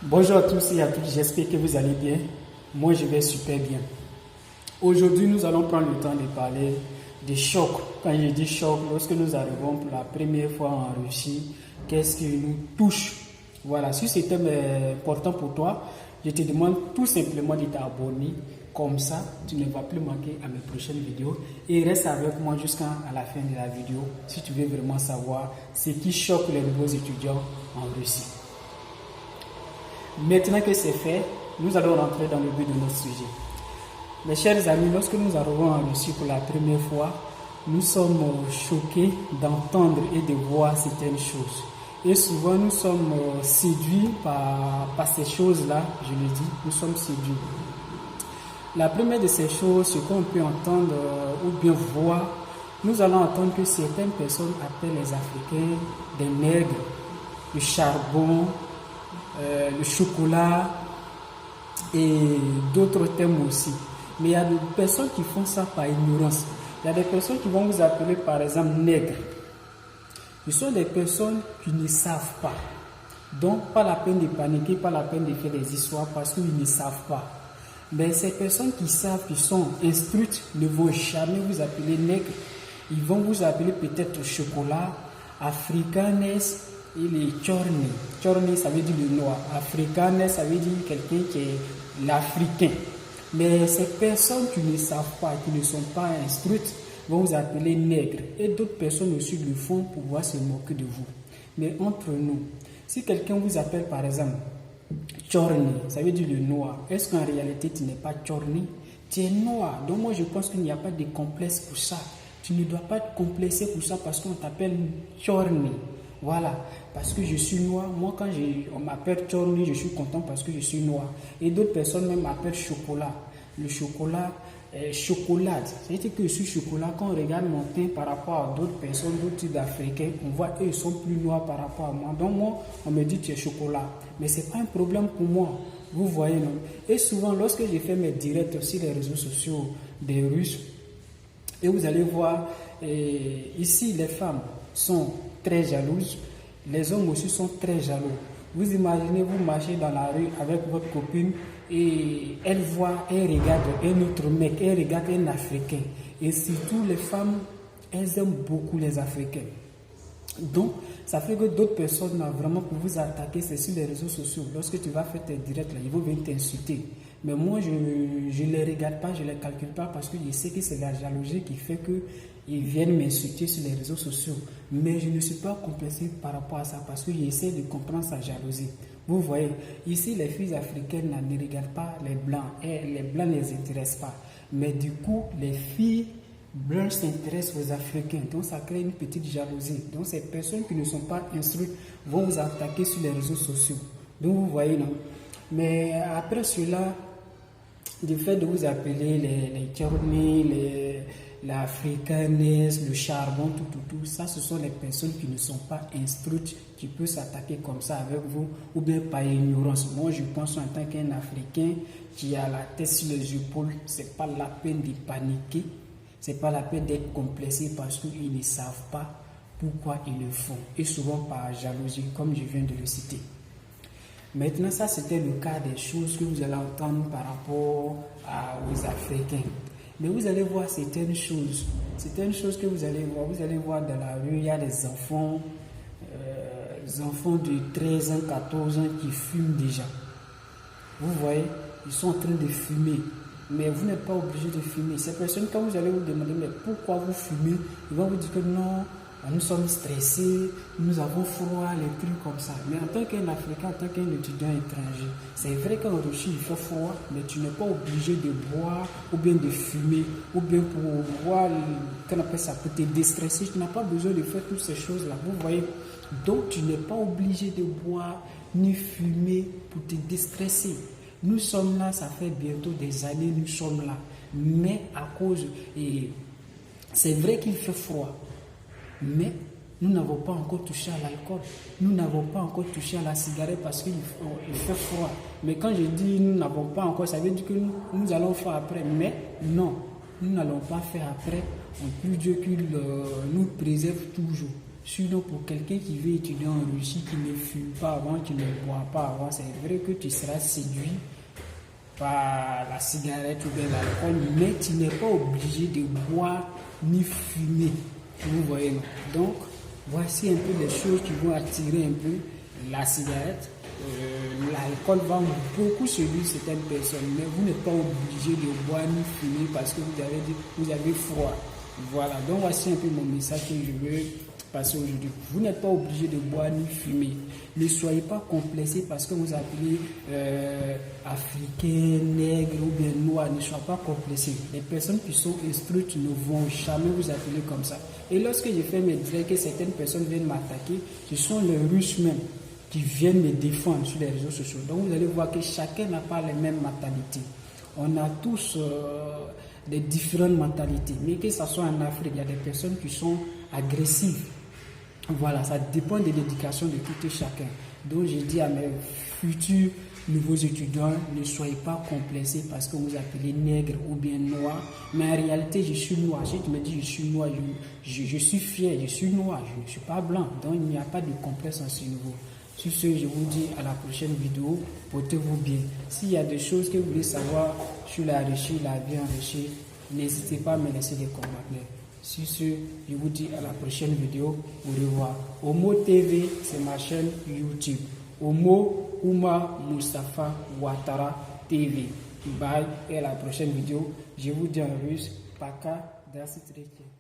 Bonjour à tous et à toutes, j'espère que vous allez bien. Moi, je vais super bien. Aujourd'hui, nous allons prendre le temps de parler des chocs. Quand je dis choc, lorsque nous arrivons pour la première fois en Russie, qu'est-ce qui nous touche? Voilà, si c'est important pour toi, je te demande tout simplement de t'abonner. Comme ça, tu ne vas plus manquer à mes prochaines vidéos. Et reste avec moi jusqu'à la fin de la vidéo si tu veux vraiment savoir ce qui choque les nouveaux étudiants en Russie. Maintenant que c'est fait, nous allons rentrer dans le but de notre sujet. Mes chers amis, lorsque nous arrivons en Russie pour la première fois, nous sommes choqués d'entendre et de voir certaines choses. Et souvent, nous sommes séduits par ces choses-là, je le dis, nous sommes séduits. La première de ces choses, ce qu'on peut entendre ou bien voir, nous allons entendre que certaines personnes appellent les Africains des nègres, le charbon, le chocolat et d'autres thèmes aussi. Mais il y a des personnes qui font ça par ignorance. Il y a des personnes qui vont vous appeler par exemple nègres. Ce sont des personnes qui ne savent pas. Donc, pas la peine de paniquer, pas la peine de faire des histoires parce qu'ils ne savent pas. Mais ces personnes qui savent, qui sont instruites, ne vont jamais vous appeler nègre. Ils vont vous appeler peut-être chocolat, africanes et les chorni. Chorni, ça veut dire le noir. Africanes, ça veut dire quelqu'un qui est l'africain. Mais ces personnes qui ne savent pas, qui ne sont pas instruites, vont vous appeler nègre. Et d'autres personnes aussi le font pour pouvoir se moquer de vous. Mais entre nous, si quelqu'un vous appelle par exemple Chorni, ça veut dire le noir. Est-ce qu'en réalité tu n'es pas Chorni? Tu es noir. Donc moi je pense qu'il n'y a pas de complexe pour ça. Tu ne dois pas te complexer pour ça parce qu'on t'appelle Chorni. Voilà, parce que je suis noir. Moi quand on m'appelle Chorni, je suis content parce que je suis noir. Et d'autres personnes même m'appellent chocolat. Le chocolat, chocolade. C'est-à-dire que je suis chocolat. Quand on regarde mon teint par rapport à d'autres personnes, d'autres types d'Africains, on voit eux ils sont plus noirs par rapport à moi. Donc moi, on me dit tu es chocolat. Mais ce n'est pas un problème pour moi. Vous voyez, non? Et souvent, lorsque j'ai fait mes directs sur les réseaux sociaux des Russes, et vous allez voir, ici les femmes sont très jalouses, les hommes aussi sont très jaloux. Vous imaginez, vous marchez dans la rue avec votre copine et elle voit, elle regarde un autre mec, elle regarde un Africain. Et surtout les femmes, elles aiment beaucoup les Africains. Donc, ça fait que d'autres personnes, vraiment pour vous attaquer, c'est sur les réseaux sociaux. Lorsque tu vas faire tes directs, là, ils vont venir t'insulter. Mais moi, je ne les regarde pas, je ne les calcule pas parce que je sais que c'est la jalousie qui fait qu'ils viennent m'insulter sur les réseaux sociaux. Mais je ne suis pas complexé par rapport à ça parce que j'essaie de comprendre sa jalousie. Vous voyez, ici, les filles africaines ne regardent pas les blancs et les blancs ne les intéressent pas. Mais du coup, les filles blancs s'intéressent aux Africains, donc ça crée une petite jalousie. Donc ces personnes qui ne sont pas instruites vont vous attaquer sur les réseaux sociaux. Donc vous voyez, non? Mais après cela, du fait de vous appeler les Chorni, les Africanes, le charbon, tout, ça, ce sont les personnes qui ne sont pas instruites, qui peuvent s'attaquer comme ça avec vous, ou bien par ignorance. Moi, je pense en tant qu'un Africain qui a la tête sur les épaules, c'est pas la peine de paniquer. C'est pas la peine d'être complexé parce qu'ils ne savent pas pourquoi ils le font. Et souvent par jalousie, comme je viens de le citer. Maintenant, ça c'était le cas des choses que vous allez entendre par rapport aux Africains. Mais vous allez voir certaines choses que vous allez voir dans la rue, il y a des enfants de 13 ans, 14 ans qui fument déjà. Vous voyez, ils sont en train de fumer. Mais vous n'êtes pas obligé de fumer. Ces personnes, quand vous allez vous demander mais pourquoi vous fumez, ils vont vous dire que non, nous sommes stressés, nous avons froid, les trucs comme ça. Mais en tant qu'un Africain, en tant qu'un étudiant étranger, c'est vrai qu'en Russie il fait froid, mais tu n'es pas obligé de boire ou bien de fumer, ou bien pour voir, qu'on appelle ça, pour te déstresser. Tu n'as pas besoin de faire toutes ces choses-là. Vous voyez, donc tu n'es pas obligé de boire ni fumer pour te déstresser. Nous sommes là, ça fait bientôt des années, nous sommes là. Mais à cause, et c'est vrai qu'il fait froid, mais nous n'avons pas encore touché à l'alcool. Nous n'avons pas encore touché à la cigarette parce qu'il fait froid. Mais quand je dis nous n'avons pas encore, ça veut dire que nous allons faire après. Mais non, nous n'allons pas faire après. On prie Dieu qu'il nous préserve toujours. Sinon, pour quelqu'un qui veut étudier en Russie, qui ne fume pas avant, qui ne boit pas avant, c'est vrai que tu seras séduit par la cigarette ou bien l'alcool, mais tu n'es pas obligé de boire ni fumer. Vous voyez. Donc, voici un peu les choses qui vont attirer un peu la cigarette. L'alcool va beaucoup séduire certaines personnes, mais vous n'êtes pas obligé de boire ni fumer parce que vous avez froid. Voilà, donc voici un peu mon message que je veux passer aujourd'hui. Vous n'êtes pas obligé de boire ni fumer. Ne soyez pas complexés parce que vous appelez africain, nègre ou bien noir. Ne soyez pas complexés. Les personnes qui sont instruites ne vont jamais vous appeler comme ça. Et lorsque je fais mes directs, que certaines personnes viennent m'attaquer, ce sont les Russes même qui viennent me défendre sur les réseaux sociaux. Donc vous allez voir que chacun n'a pas les mêmes mentalités. On a tous des différentes mentalités. Mais que ce soit en Afrique, il y a des personnes qui sont agressives. Voilà, ça dépend de l'éducation de tout et chacun. Donc je dis à mes futurs nouveaux étudiants, ne soyez pas complexés parce que vous appelez nègre ou bien noir. Mais en réalité, je suis noir. Si tu me dis je suis noir, je suis fier, je suis noir, je ne suis pas blanc. Donc il n'y a pas de complexe à ce niveau. Sur ce, je vous dis à la prochaine vidéo. Portez-vous bien. S'il y a des choses que vous voulez savoir sur la Russie, la vie en Russie, n'hésitez pas à me laisser des commentaires. Sur ce, je vous dis à la prochaine vidéo. Au revoir. Omo TV, c'est ma chaîne YouTube. Omo Oumar Mustafa Ouattara TV. Bye et à la prochaine vidéo. Je vous dis en russe. Пока, до встречи.